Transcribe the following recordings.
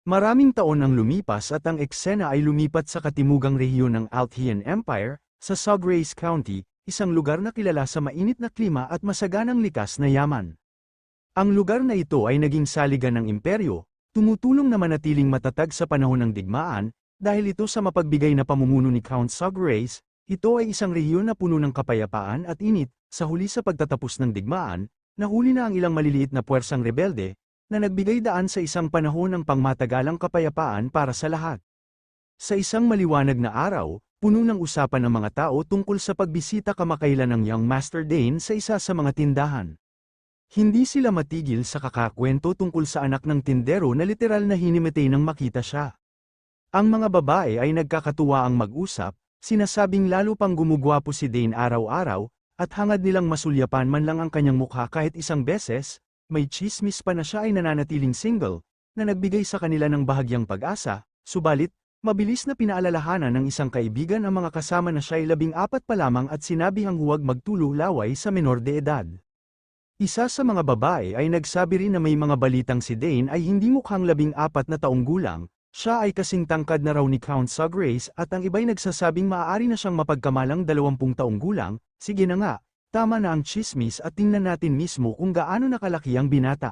Maraming taon ang lumipas at ang eksena ay lumipat sa katimugang rehiyon ng Altaian Empire, sa Sugreis County, isang lugar na kilala sa mainit na klima at masaganang likas na yaman. Ang lugar na ito ay naging saligan ng imperyo, tumutulong na manatiling matatag sa panahon ng digmaan, dahil ito sa mapagbigay na pamumuno ni Count Sugreis. Ito ay isang rehiyon na puno ng kapayapaan at init. Sa huli sa pagtatapos ng digmaan, nahuli na ang ilang maliliit na puwersang rebelde, na nagbigay daan sa isang panahon ng pangmatagalang kapayapaan para sa lahat. Sa isang maliwanag na araw, puno ng usapan ng mga tao tungkol sa pagbisita kamakailan ng Young Master Dane sa isa sa mga tindahan. Hindi sila matigil sa kakakwento tungkol sa anak ng tindero na literal na hinimatay nang makita siya. Ang mga babae ay nagkakatuwa ang mag-usap, sinasabing lalo pang gumugwapo si Dane araw-araw, at hangad nilang masulyapan man lang ang kanyang mukha kahit isang beses. May tsismis pa na siya ay nananatiling single, na nagbigay sa kanila ng bahagyang pag-asa, subalit, mabilis na pinaalalahanan ng isang kaibigan ang mga kasama na siya ay 14 pa lamang at sinabihang huwag magtulo-laway sa menor de edad. Isa sa mga babae ay nagsabi rin na may mga balitang si Dane ay hindi mukhang 14 na taong gulang, siya ay kasing tangkad na raw ni Count Sugreis at ang iba'y nagsasabing maaari na siyang mapagkamalang 20 taong gulang. Sige na nga, tama na ang tsismis at tingnan natin mismo kung gaano nakalaki ang binata.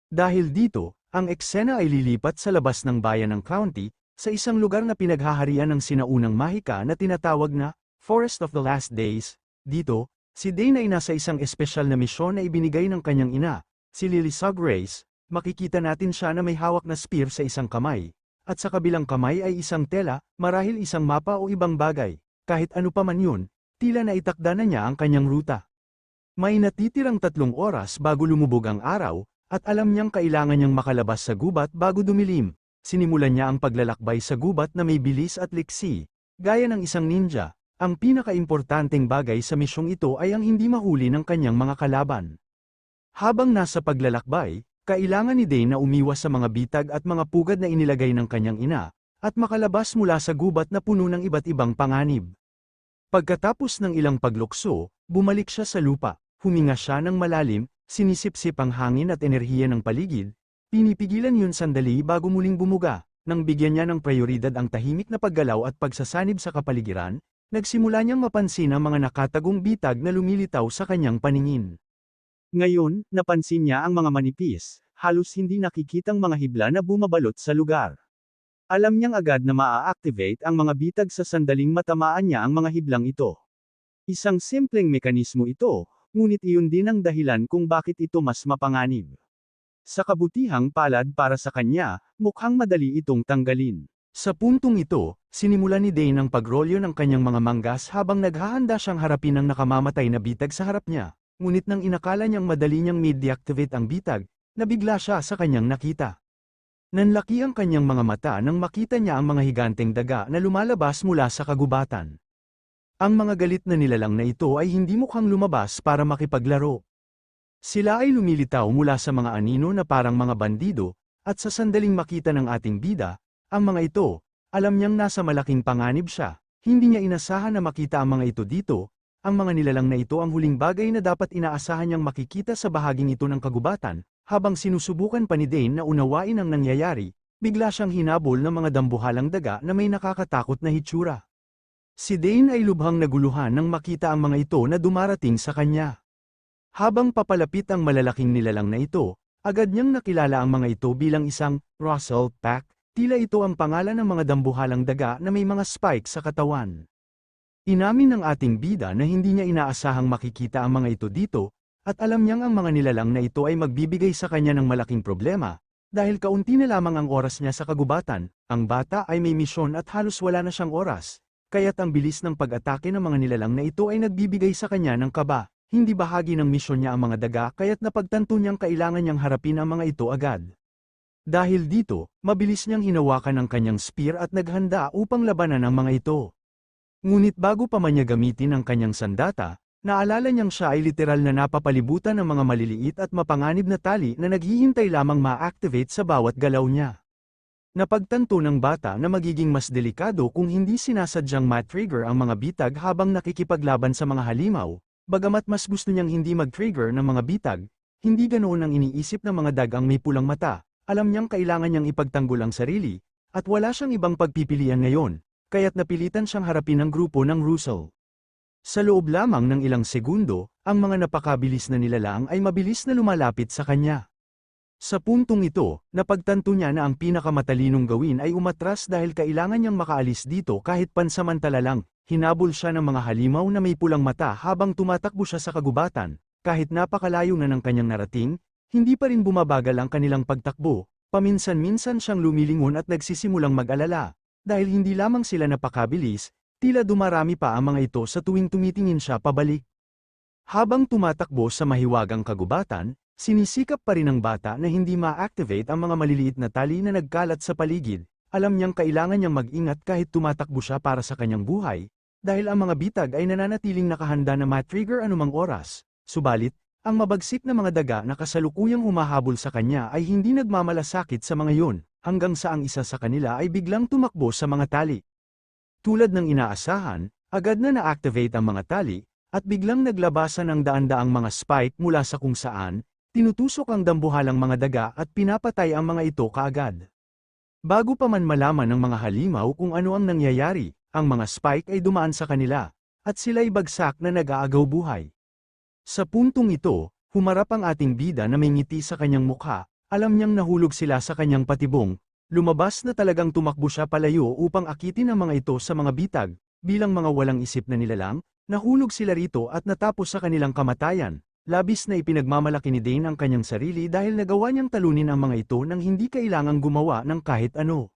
Dahil dito, ang eksena ay lilipat sa labas ng bayan ng county, sa isang lugar na pinaghaharian ng sinaunang mahika na tinatawag na Forest of the Last Days. Dito, si Dane ay nasa isang espesyal na misyon na ibinigay ng kanyang ina, si Lily Sugreis. Makikita natin siya na may hawak na spear sa isang kamay, at sa kabilang kamay ay isang tela, marahil isang mapa o ibang bagay. Kahit ano pa man yun, tila na itakda na niya ang kanyang ruta. May natitirang 3 oras bago lumubog ang araw, at alam niyang kailangan niyang makalabas sa gubat bago dumilim. Sinimulan niya ang paglalakbay sa gubat na may bilis at liksi, gaya ng isang ninja. Ang pinakaimportanteng bagay sa misyong ito ay ang hindi mahuli ng kanyang mga kalaban. Habang nasa paglalakbay, kailangan ni Dane na umiwas sa mga bitag at mga pugad na inilagay ng kanyang ina, at makalabas mula sa gubat na puno ng iba't ibang panganib. Pagkatapos ng ilang paglukso, bumalik siya sa lupa, huminga siya ng malalim, sinisip-sip ang hangin at enerhiya ng paligid, pinipigilan yun sandali bago muling bumuga, nang bigyan niya ng prioridad ang tahimik na paggalaw at pagsasanib sa kapaligiran, nagsimula niyang mapansin ang mga nakatagong bitag na lumilitaw sa kanyang paningin. Ngayon, napansin niya ang mga manipis, halos hindi nakikitang mga hibla na bumabalot sa lugar. Alam niyang agad na maa-activate ang mga bitag sa sandaling matamaan niya ang mga hiblang ito. Isang simpleng mekanismo ito, ngunit iyon din ang dahilan kung bakit ito mas mapanganib. Sa kabutihang palad para sa kanya, mukhang madali itong tanggalin. Sa puntong ito, sinimulan ni Dane ang pagrolyo ng kanyang mga manggas habang naghahanda siyang harapin ang nakamamatay na bitag sa harap niya. Ngunit nang inakala niyang madali niyang mid-deactivate ang bitag, nabigla siya sa kanyang nakita. Nanlaki ang kanyang mga mata nang makita niya ang mga higanteng daga na lumalabas mula sa kagubatan. Ang mga galit na nilalang na ito ay hindi mukhang lumabas para makipaglaro. Sila ay lumilitaw mula sa mga anino na parang mga bandido, at sa sandaling makita ng ating bida, ang mga ito, alam niyang nasa malaking panganib siya, hindi niya inasahan na makita ang mga ito dito. Ang mga nilalang na ito ang huling bagay na dapat inaasahan niyang makikita sa bahaging ito ng kagubatan. Habang sinusubukan pa ni Dane na unawain ang nangyayari, bigla siyang hinabol ng mga dambuhalang daga na may nakakatakot na hitsura. Si Dane ay lubhang naguluhan nang makita ang mga ito na dumarating sa kanya. Habang papalapit ang malalaking nilalang na ito, agad niyang nakilala ang mga ito bilang isang Russell Pack. Tila ito ang pangalan ng mga dambuhalang daga na may mga spike sa katawan. Inamin ng ating bida na hindi niya inaasahang makikita ang mga ito dito, at alam niyang ang mga nilalang na ito ay magbibigay sa kanya ng malaking problema, dahil kaunti na lamang ang oras niya sa kagubatan. Ang bata ay may misyon at halos wala na siyang oras, kaya't ang bilis ng pag-atake ng mga nilalang na ito ay nagbibigay sa kanya ng kaba. Hindi bahagi ng misyon niya ang mga daga kaya't napagtanto niyang kailangan niyang harapin ang mga ito agad. Dahil dito, mabilis niyang hinawakan ang kanyang spear at naghanda upang labanan ang mga ito. Ngunit bago pa man niya gamitin ang kanyang sandata, naalala niyang siya ay literal na napapalibutan ng mga maliliit at mapanganib na tali na naghihintay lamang ma-activate sa bawat galaw niya. Napagtanto ng bata na magiging mas delikado kung hindi sinasadyang ma-trigger ang mga bitag habang nakikipaglaban sa mga halimaw, bagamat mas gusto niyang hindi mag-trigger ng mga bitag, hindi ganoon ang iniisip ng mga dagang may pulang mata. Alam niyang kailangan niyang ipagtanggol ang sarili, at wala siyang ibang pagpipilian ngayon, kaya't napilitan siyang harapin ang grupo ng Russell. Sa loob lamang ng ilang segundo, ang mga napakabilis na nilalang ay mabilis na lumalapit sa kanya. Sa puntong ito, napagtanto niya na ang pinakamatalinong gawin ay umatras dahil kailangan niyang makaalis dito kahit pansamantala lang. Hinabol siya ng mga halimaw na may pulang mata habang tumatakbo siya sa kagubatan. Kahit napakalayo na ng kanyang narating, hindi pa rin bumabagal ang kanilang pagtakbo. Paminsan-minsan siyang lumilingon at nagsisimulang mag-alala. Dahil hindi lamang sila napakabilis, tila dumarami pa ang mga ito sa tuwing tumitingin siya pabalik. Habang tumatakbo sa mahiwagang kagubatan, sinisikap pa rin ng bata na hindi ma-activate ang mga maliliit na tali na nagkalat sa paligid. Alam niyang kailangan niyang mag-ingat kahit tumatakbo siya para sa kanyang buhay, dahil ang mga bitag ay nananatiling nakahanda na ma-trigger anumang oras. Subalit, ang mabagsik na mga daga na kasalukuyang humahabol sa kanya ay hindi nagmamalasakit sa mga yun, hanggang sa ang isa sa kanila ay biglang tumakbo sa mga tali. Tulad ng inaasahan, agad na na-activate ang mga tali, at biglang naglabasan ang daan-daang mga spike mula sa kung saan, tinutusok ang dambuhalang mga daga at pinapatay ang mga ito kaagad. Bago pa man malaman ng mga halimaw kung ano ang nangyayari, ang mga spike ay dumaan sa kanila, at sila'y bagsak na nag-aagaw buhay. Sa puntong ito, humarap ang ating bida na may ngiti sa kanyang mukha, alam niyang nahulog sila sa kanyang patibong, lumabas na talagang tumakbo siya palayo upang akitin ang mga ito sa mga bitag, bilang mga walang isip na nilalang, nahulog sila rito at natapos sa kanilang kamatayan. Labis na ipinagmamalaki ni Dane ang kanyang sarili dahil nagawa niyang talunin ang mga ito nang hindi kailangang gumawa ng kahit ano.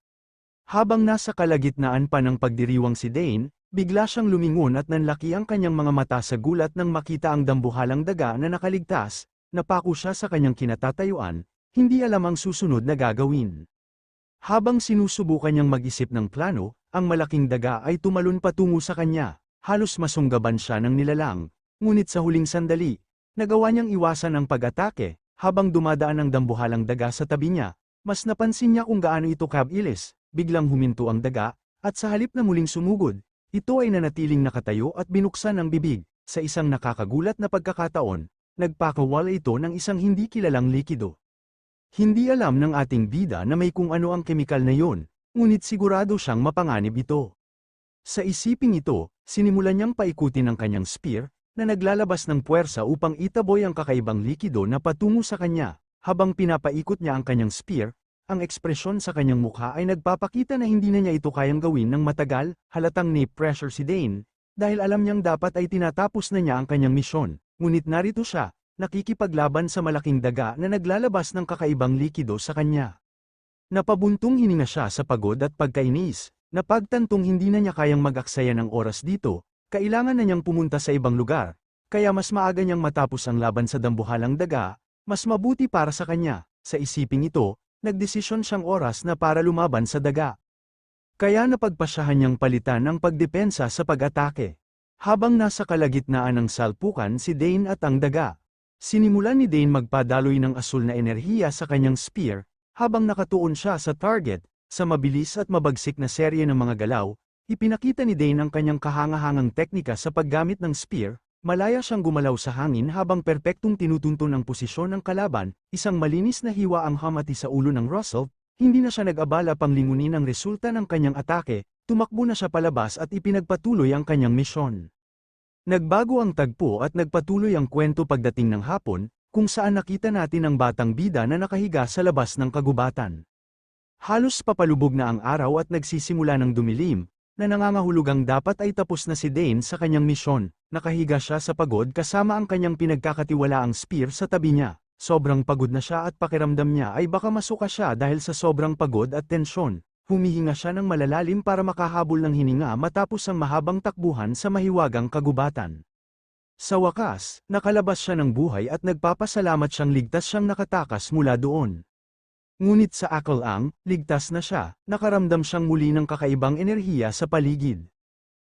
Habang nasa kalagitnaan pa ng pagdiriwang si Dane, bigla siyang lumingon at nanlaki ang kanyang mga mata sa gulat nang makita ang dambuhalang daga na nakaligtas, napako siya sa kanyang kinatatayuan, hindi alam ang susunod na gagawin. Habang sinusubukan niyang mag-isip ng plano, ang malaking daga ay tumalon patungo sa kanya, halos masunggaban siya ng nilalang, ngunit sa huling sandali, nagawa niyang iwasan ang pag-atake, habang dumadaan ang dambuhalang daga sa tabi niya, mas napansin niya kung gaano ito kabilis, biglang huminto ang daga, at sa halip na muling sumugod, ito ay nanatiling nakatayo at binuksan ang bibig. Sa isang nakakagulat na pagkakataon, nagpakawala ito ng isang hindi kilalang likido. Hindi alam ng ating bida na may kung ano ang kemikal na yon, ngunit sigurado siyang mapanganib ito. Sa isiping ito, sinimulan niyang paikutin ang kanyang spear, na naglalabas ng puwersa upang itaboy ang kakaibang likido na patungo sa kanya. Habang pinapaikot niya ang kanyang spear, ang ekspresyon sa kanyang mukha ay nagpapakita na hindi na niya ito kayang gawin ng matagal. Halatang ni-pressure si Dane, dahil alam niyang dapat ay tinatapos na niya ang kanyang misyon. Ngunit narito siya, nakikipaglaban sa malaking daga na naglalabas ng kakaibang likido sa kanya. Napabuntong hininga siya sa pagod at pagkainis, napagtantong hindi na niya kayang mag-aksaya ng oras dito. Kailangan na niyang pumunta sa ibang lugar, kaya mas maaga niyang matapos ang laban sa dambuhalang daga, mas mabuti para sa kanya. Sa isiping ito, nagdesisyon siyang oras na para lumaban sa daga. Kaya napagpasyahan niyang palitan ang pagdepensa sa pag-atake. Habang nasa kalagitnaan ng salpukan si Dane at ang daga, sinimulan ni Dane magpadaloy ng asul na enerhiya sa kanyang spear, habang nakatuon siya sa target, sa mabilis at mabagsik na serye ng mga galaw. Ipinakita ni Dane ang kanyang kahangahangang teknika sa paggamit ng spear, malaya siyang gumalaw sa hangin habang perpektong tinutunton ang posisyon ng kalaban, isang malinis na hiwa ang hamati sa ulo ng Russell, hindi na siya nag-abala pang lingunin ang resulta ng kanyang atake, tumakbo na siya palabas at ipinagpatuloy ang kanyang misyon. Nagbago ang tagpo at nagpatuloy ang kwento pagdating ng hapon, kung saan nakita natin ang batang bida na nakahiga sa labas ng kagubatan. Halos papalubog na ang araw at nagsisimula ng dumilim, na nangangahulugang dapat ay tapos na si Dane sa kanyang misyon. Nakahiga siya sa pagod kasama ang kanyang pinagkakatiwalaang spear sa tabi niya. Sobrang pagod na siya at pakiramdam niya ay baka masuka siya dahil sa sobrang pagod at tensyon. Humihinga siya ng malalalim para makahabol ng hininga matapos ang mahabang takbuhan sa mahiwagang kagubatan. Sa wakas, nakalabas siya ng buhay at nagpapasalamat siyang ligtas siyang nakatakas mula doon. Ngunit sa akal-ang, ligtas na siya, nakaramdam siyang muli ng kakaibang enerhiya sa paligid.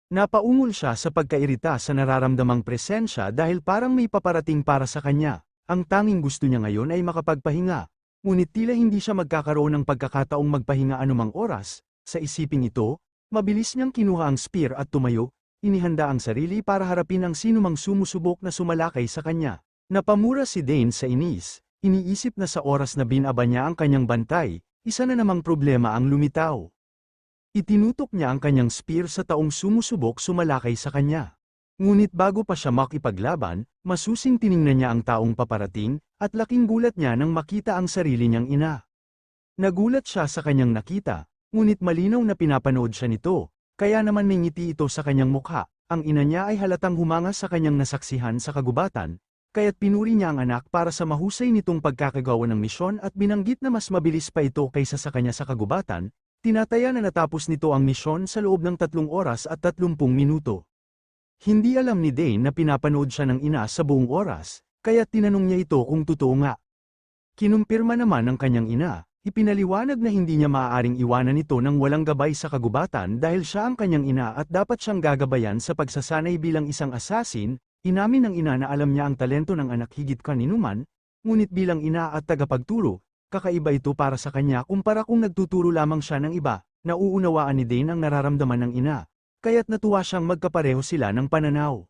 Napaungol siya sa pagkairita sa nararamdamang presensya dahil parang may paparating para sa kanya. Ang tanging gusto niya ngayon ay makapagpahinga. Ngunit tila hindi siya magkakaroon ng pagkakataong magpahinga anumang oras. Sa isiping ito, mabilis niyang kinuha ang spear at tumayo, inihanda ang sarili para harapin ang sinumang sumusubok na sumalakay sa kanya. Napamura si Dane sa inis. iniisip na sa oras na binaba niya ang kanyang bantay, isa na namang problema ang lumitaw. Itinutok niya ang kanyang spear sa taong sumusubok sumalakay sa kanya. Ngunit bago pa siya makipaglaban, masusing tiningnan niya ang taong paparating, at laking gulat niya nang makita ang sarili niyang ina. Nagulat siya sa kanyang nakita, ngunit malinaw na pinapanood siya nito, kaya naman may ngiti ito sa kanyang mukha. Ang ina niya ay halatang humanga sa kanyang nasaksihan sa kagubatan, kaya't pinuri niya ang anak para sa mahusay nitong pagkakagawa ng misyon at binanggit na mas mabilis pa ito kaysa sa kanya sa kagubatan, tinataya na natapos nito ang misyon sa loob ng 3 oras at 30 minuto. Hindi alam ni Dane na pinapanood siya ng ina sa buong oras, kaya tinanong niya ito kung totoo nga. Kinumpirma naman ng kanyang ina, ipinaliwanag na hindi niya maaaring iwanan ito ng walang gabay sa kagubatan dahil siya ang kanyang ina at dapat siyang gagabayan sa pagsasanay bilang isang assassin. Inamin ng ina na alam niya ang talento ng anak higit kaninuman, ngunit bilang ina at tagapagturo, kakaiba ito para sa kanya kumpara kung nagtuturo lamang siya ng iba. Nauunawaan ni Dane ang nararamdaman ng ina, kaya't natuwa siyang magkapareho sila ng pananaw.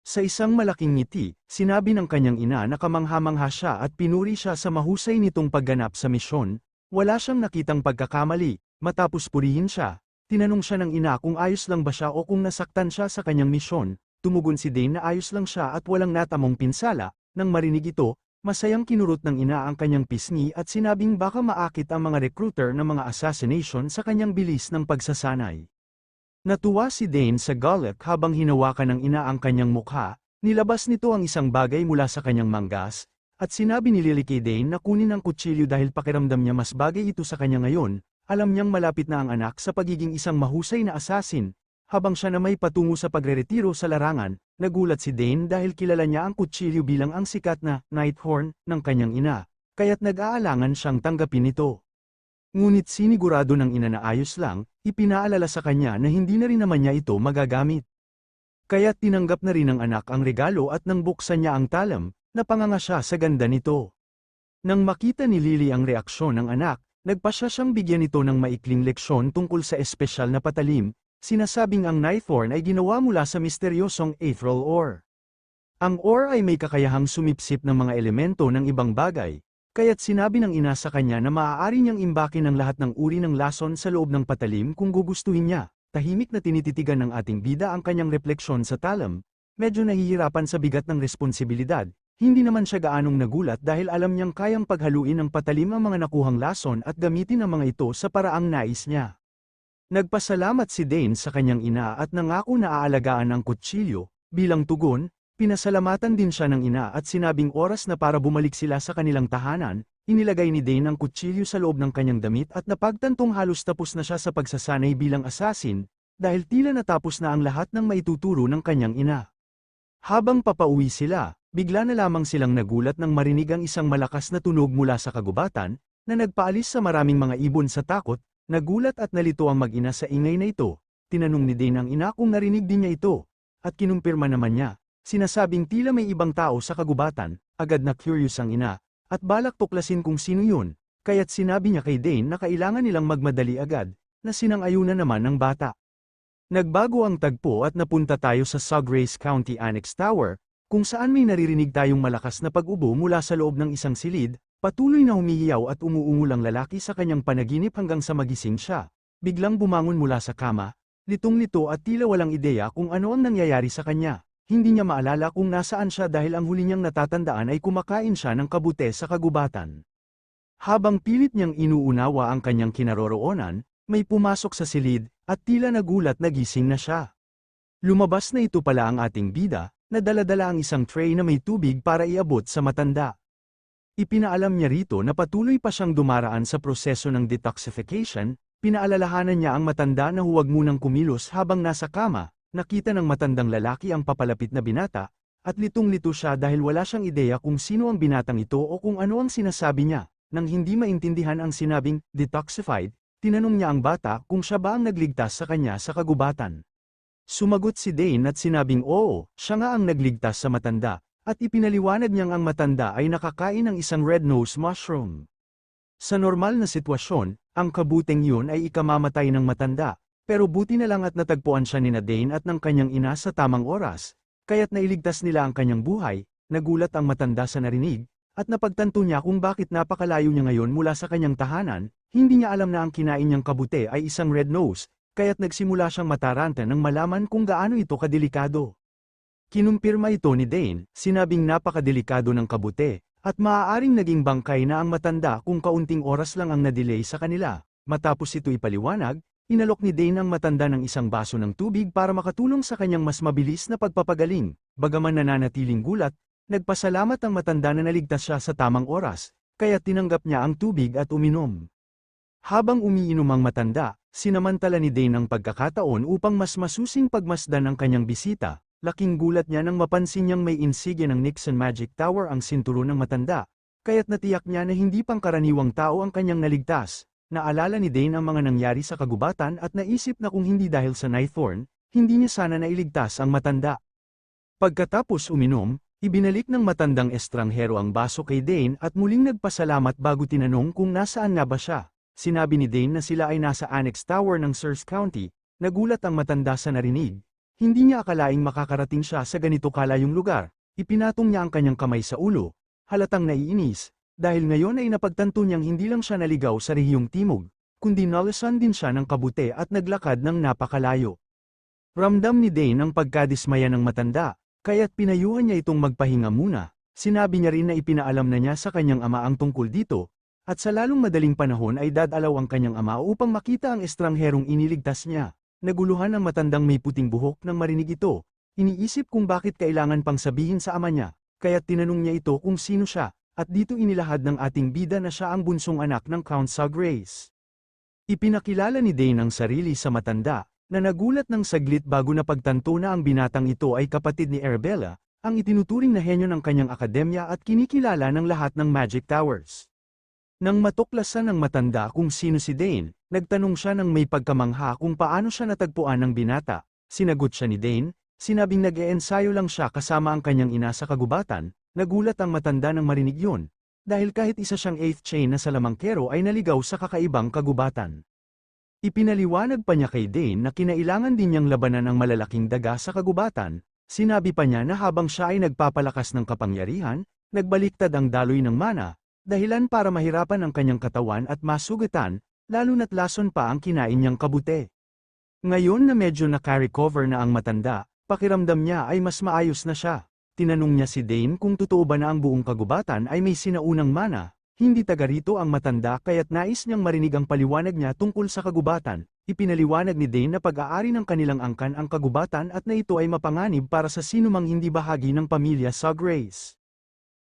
Sa isang malaking ngiti, sinabi ng kanyang ina na kamangha-mangha siya at pinuri siya sa mahusay nitong pagganap sa misyon. Wala siyang nakitang pagkakamali. Matapos purihin siya, tinanong siya ng ina kung ayos lang ba siya o kung nasaktan siya sa kanyang misyon. Tumugon si Dane na ayos lang siya at walang natamong pinsala. Nang marinig ito, masayang kinurot ng ina ang kanyang pisngi at sinabing baka maakit ang mga recruiter ng mga assassination sa kanyang bilis ng pagsasanay. Natuwa si Dane sa galit habang hinawakan ng ina ang kanyang mukha, nilabas nito ang isang bagay mula sa kanyang manggas, at sinabi ni Lily kay Dane na kunin ang kutsilyo dahil pakiramdam niya mas bagay ito sa kanya ngayon. Alam niyang malapit na ang anak sa pagiging isang mahusay na assassin. Habang siya na may patungo sa pagreretiro sa larangan, nagulat si Dane dahil kilala niya ang kutsilyo bilang ang sikat na Nighthorn ng kanyang ina, kaya't nag-aalangan siyang tanggapin ito. Ngunit sinigurado ng ina na ayos lang, ipinaalala sa kanya na hindi na rin naman niya ito magagamit. Kaya't tinanggap na rin ng anak ang regalo at nang buksan niya ang talam, napanganga siya sa ganda nito. Nang makita ni Lily ang reaksyon ng anak, nagpasya siyang bigyan ito ng maikling leksyon tungkol sa espesyal na patalim, sinasabing ang Nighthorn ay ginawa mula sa misteryosong ethereal ore. Ang ore ay may kakayahang sumipsip ng mga elemento ng ibang bagay. Kaya't sinabi ng ina sa kanya na maaari niyang imbakin ang lahat ng uri ng lason sa loob ng patalim kung gugustuhin niya. Tahimik na tinititigan ng ating bida ang kanyang refleksyon sa talam, medyo nahihirapan sa bigat ng responsibilidad. Hindi naman siya gaanong nagulat dahil alam niyang kayang paghaluin ng patalim ang mga nakuhang lason at gamitin ang mga ito sa paraang nais niya. Nagpasalamat si Dane sa kanyang ina at nangako na aalagaan ang kutsilyo. Bilang tugon, pinasalamatan din siya ng ina at sinabing oras na para bumalik sila sa kanilang tahanan. Inilagay ni Dane ang kutsilyo sa loob ng kanyang damit at napagtantong halos tapos na siya sa pagsasanay bilang assassin, dahil tila natapos na ang lahat ng maituturo ng kanyang ina. Habang papauwi sila, bigla na lamang silang nagulat nang marinig ang isang malakas na tunog mula sa kagubatan, na nagpaalis sa maraming mga ibon sa takot. Nagulat at nalito ang mag-ina sa ingay na ito. Tinanong ni Dane ang ina kung narinig din niya ito, at kinumpirma naman niya. Sinasabing tila may ibang tao sa kagubatan. Agad na curious ang ina, at balak tuklasin kung sino yun, kaya't sinabi niya kay Dane na kailangan nilang magmadali agad, na sinang-ayunan naman ng bata. Nagbago ang tagpo at napunta tayo sa Suggrace County Annex Tower, kung saan may naririnig tayong malakas na pag-ubo mula sa loob ng isang silid. Patuloy na humihiyaw at umuungol ang lalaki sa kanyang panaginip hanggang sa magising siya. Biglang bumangon mula sa kama, litong-lito at tila walang ideya kung ano ang nangyayari sa kanya. Hindi niya maalala kung nasaan siya dahil ang huli niyang natatandaan ay kumakain siya ng kabute sa kagubatan. Habang pilit niyang inuunawa ang kanyang kinaroroonan, may pumasok sa silid, at tila nagulat na gising na siya. Lumabas na ito pala ang ating bida, na dala-dala ang isang tray na may tubig para iabot sa matanda. Ipinaalam niya rito na patuloy pa siyang dumaraan sa proseso ng detoxification. Pinaalalahanan niya ang matanda na huwag munang kumilos habang nasa kama. Nakita ng matandang lalaki ang papalapit na binata, at litong-lito siya dahil wala siyang ideya kung sino ang binatang ito o kung ano ang sinasabi niya. Nang hindi maintindihan ang sinabing detoxified, tinanong niya ang bata kung siya ba ang nagligtas sa kanya sa kagubatan. Sumagot si Dane at sinabing oo, siya nga ang nagligtas sa matanda. At ipinaliwanag niyang ang matanda ay nakakain ng isang red-nose mushroom. Sa normal na sitwasyon, ang kabuteng yun ay ikamamatay ng matanda, pero buti na lang at natagpuan siya ni Dane at ng kanyang ina sa tamang oras, kaya't nailigtas nila ang kanyang buhay. Nagulat ang matanda sa narinig, at napagtanto niya kung bakit napakalayo niya ngayon mula sa kanyang tahanan. Hindi niya alam na ang kinain niyang kabute ay isang red nose, kaya't nagsimula siyang mataranta nang malaman kung gaano ito kadelikado. Kinumpirma ito ni Dane, sinabing napakadelikado ng kabute, at maaaring naging bangkay na ang matanda kung kaunting oras lang ang na-delay sa kanila. Matapos ito ipaliwanag, inalok ni Dane ang matanda ng isang baso ng tubig para makatulong sa kanyang mas mabilis na pagpapagaling. Bagaman nananatiling gulat, nagpasalamat ang matanda na naligtas siya sa tamang oras, kaya tinanggap niya ang tubig at uminom. Habang umiinom ang matanda, sinamantala ni Dane ang pagkakataon upang mas masusing pagmasdan ang kanyang bisita. Laking gulat niya nang mapansin niyang may insignia ng Nixon Magic Tower ang sinturon ng matanda, kaya't natiyak niya na hindi pangkaraniwang tao ang kanyang naligtas. Naalala ni Dane ang mga nangyari sa kagubatan at naisip na kung hindi dahil sa Nightthorn, hindi niya sana nailigtas ang matanda. Pagkatapos uminom, ibinalik ng matandang estranghero ang baso kay Dane at muling nagpasalamat bago tinanong kung nasaan nga ba siya. Sinabi ni Dane na sila ay nasa Annex Tower ng Searles County. Nagulat ang matanda sa narinig. Hindi niya akalaing makakarating siya sa ganito kalayong lugar. Ipinatong niya ang kanyang kamay sa ulo. Halatang naiinis, dahil ngayon ay napagtanto niyang hindi lang siya naligaw sa rehiyong timog, kundi nalasan din siya ng kabute at naglakad ng napakalayo. Ramdam ni Dane ang pagkadismaya ng matanda, kaya't pinayuhan niya itong magpahinga muna. Sinabi niya rin na ipinaalam na niya sa kanyang ama ang tungkol dito, at sa lalong madaling panahon ay dadalaw ang kanyang ama upang makita ang estrangherong iniligtas niya. Naguluhan ang matandang may puting buhok nang marinig ito. Iniisip kung bakit kailangan pang sabihin sa ama niya, kaya't tinanong niya ito kung sino siya, at dito inilahad ng ating bida na siya ang bunsong anak ng Count Suggrace. Ipinakilala ni Dane ang sarili sa matanda, na nagulat ng saglit bago napagtanto na ang binatang ito ay kapatid ni Arabella, ang itinuturing na henyo ng kanyang akademya at kinikilala ng lahat ng Magic Towers. Nang matuklasan ng matanda kung sino si Dane, nagtanong siya ng may pagkamangha kung paano siya natagpuan ng binata. Sinagot siya ni Dane, sinabing nag-eensayo lang siya kasama ang kanyang ina sa kagubatan. Nagulat ang matanda nang marinig yun, dahil kahit isa siyang 8th chain na salamangkero ay naligaw sa kakaibang kagubatan. Ipinaliwanag pa niya kay Dane na kinailangan din niyang labanan ang malalaking daga sa kagubatan. Sinabi pa niya na habang siya ay nagpapalakas ng kapangyarihan, nagbaliktad ang daloy ng mana, dahilan para mahirapan ang kanyang katawan at masugatan, lalo na't lason pa ang kinain niyang kabute. Ngayon na medyo naka-recover na ang matanda, pakiramdam niya ay mas maayos na siya. Tinanong niya si Dane kung totoo ba na ang buong kagubatan ay may sinaunang mana. Hindi taga rito ang matanda kaya't nais niyang marinig ang paliwanag niya tungkol sa kagubatan. Ipinaliwanag ni Dane na pag-aari ng kanilang angkan ang kagubatan at na ito ay mapanganib para sa sinumang hindi bahagi ng pamilya Suggrace.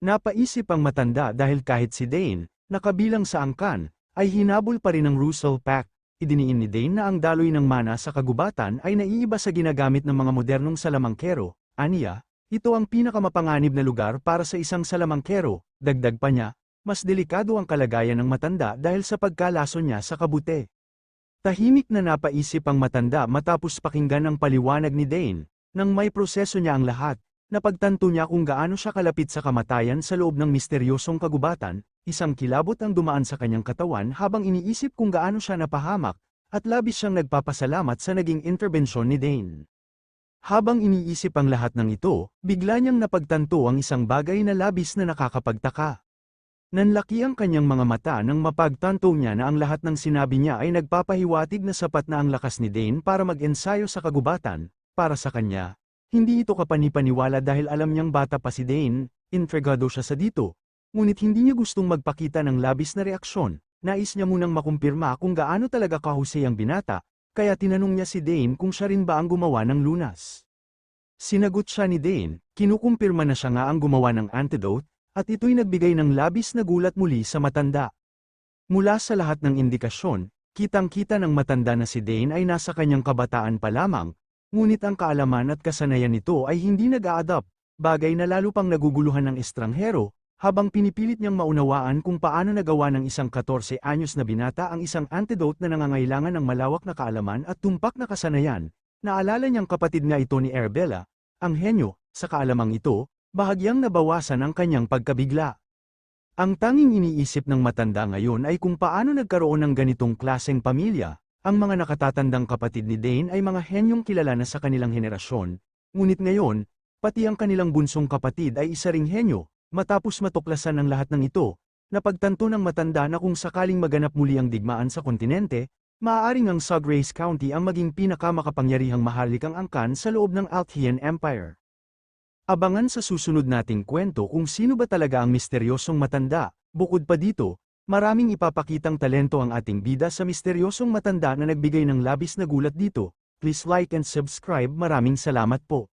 Napaisip ang matanda dahil kahit si Dane, na kabilang sa angkan, ay hinabol pa rin ng Russell Pact. Idiniin ni Dane na ang daloy ng mana sa kagubatan ay naiiba sa ginagamit ng mga modernong salamangkero. Aniya, ito ang pinakamapanganib na lugar para sa isang salamangkero. Dagdag pa niya, mas delikado ang kalagayan ng matanda dahil sa pagkalason niya sa kabute. Tahimik na napaisip ang matanda matapos pakinggan ang paliwanag ni Dane. Nang may proseso niya ang lahat, napagtanto niya kung gaano siya kalapit sa kamatayan sa loob ng misteryosong kagubatan. Isang kilabot ang dumaan sa kanyang katawan habang iniisip kung gaano siya napahamak, at labis siyang nagpapasalamat sa naging interbensyon ni Dane. Habang iniisip ang lahat ng ito, bigla niyang napagtanto ang isang bagay na labis na nakakapagtaka. Nanlaki ang kanyang mga mata nang mapagtanto niya na ang lahat ng sinabi niya ay nagpapahiwatig na sapat na ang lakas ni Dane para mag-ensayo sa kagubatan. Para sa kanya, hindi ito kapanipaniwala dahil alam niyang bata pa si Dane, intrigado siya sa dito. Ngunit hindi niya gustong magpakita ng labis na reaksyon. Nais niya munang makumpirma kung gaano talaga kahusay ang binata, kaya tinanong niya si Dane kung siya rin ba ang gumawa ng lunas. Sinagot siya ni Dane, kinukumpirma na siya nga ang gumawa ng antidote, at ito'y nagbigay ng labis na gulat muli sa matanda. Mula sa lahat ng indikasyon, kitang-kita ng matanda na si Dane ay nasa kanyang kabataan pa lamang, ngunit ang kaalaman at kasanayan nito ay hindi nag-a-adapt, bagay na lalo pang naguguluhan ng estranghero, habang pinipilit niyang maunawaan kung paano nagawa ng isang 14 anyos na binata ang isang antidote na nangangailangan ng malawak na kaalaman at tumpak na kasanayan. Naalala niyang kapatid nga ito ni Arabella, ang henyo, sa kaalamang ito, bahagyang nabawasan ang kanyang pagkabigla. Ang tanging iniisip ng matanda ngayon ay kung paano nagkaroon ng ganitong klaseng pamilya. Ang mga nakatatandang kapatid ni Dane ay mga henyong kilala na sa kanilang henerasyon, ngunit ngayon, pati ang kanilang bunsong kapatid ay isa ring henyo. Matapos matuklasan ang lahat ng ito, napagtanto ng matanda na kung sakaling maganap muli ang digmaan sa kontinente, maaaring ang Sugreis County ang maging pinakamakapangyarihang maharlikang angkan sa loob ng Althian Empire. Abangan sa susunod nating kwento kung sino ba talaga ang misteryosong matanda. Bukod pa dito, maraming ipapakitang talento ang ating bida sa misteryosong matanda na nagbigay ng labis na gulat dito. Please like and subscribe. Maraming salamat po.